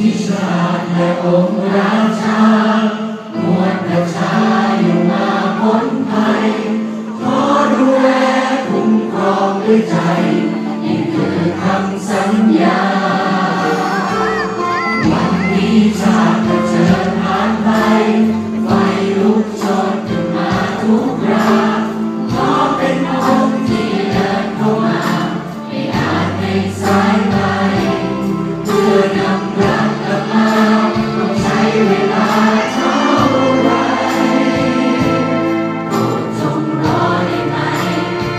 ธิชาติและองค์ราชามวลประชาอยู่มาพ้นภัยขอดูแลคุ้มครองด้วยใจนี่คือคำสัญญาวันนี้ชาติเผชิญผ่านไปไฟลุกโชนขึ้นมาทุกราขอเป็นองค์ที่เดินเข้ามาไม่อาจในสายไปเพื่อนำรักกลับมาต้องใช้เวลาเท่าไรโปรดจงรอได้ไหม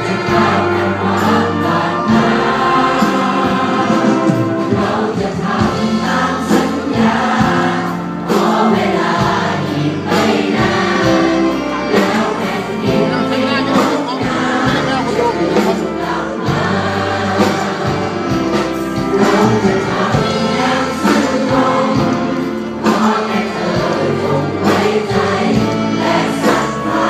จะข้ามความบาดหมางเราจะทำตามสัญญาขอเวลาอีกไม่นานแล้วแผ่นดินที่งดงามจะคืนกลับมาเราจะทำอย่างซื่อตรงขอแค่เธอจงไว้ใจและศรัทธา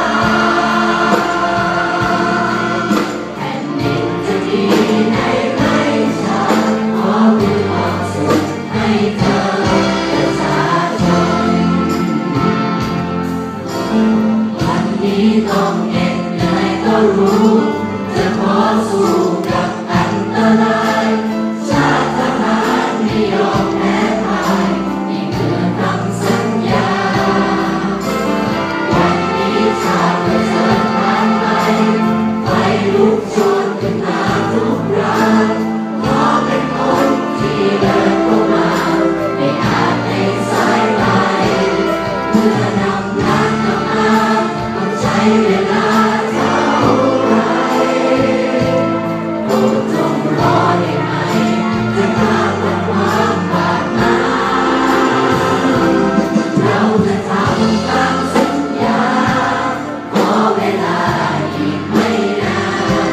แผ่นดินจะดีในไรชาติขอมีความสุขให้เธอประชาชนวันนี้ต้องเหน็ดเหนื่อยก็รู้จะขอสู้กับอันตรายชาติทหารไม่ยอมแพ้พ่ายนี่คือคำสัญญาวันนี้ชาติเผชิญผ่านไปไฟลุกโชนขึ้นมาทุกราขอเป็นคนที่เดินเข้ามาไม่อาจในสายไปเพื่อนำรักกลับมาต้องใช้เวลาเท่าไรโปรดจงรอได้ไหมจะข้ามความบาดหมางเราจะทำตามสัญญาขอเวลาอีกไม่นาน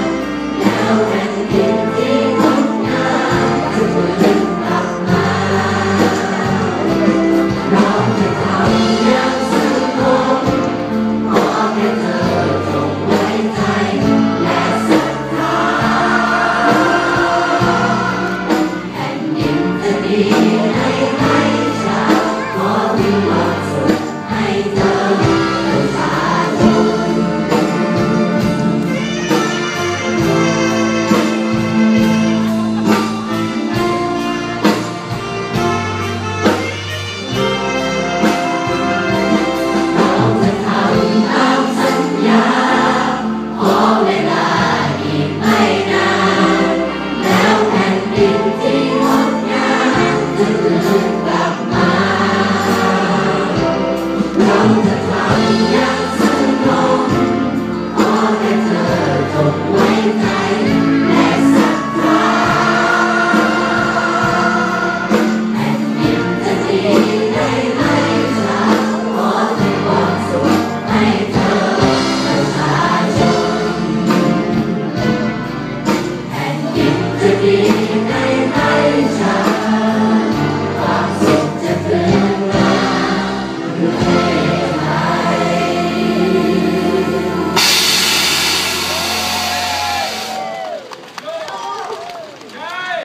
แล้วแผ่นดินที่งดงามจะฟื้นกลับมาเราจะทำอย่างซื่อตรงขอแค่เธอจงไว้ใจและศรัทธาแผ่นดินจะดี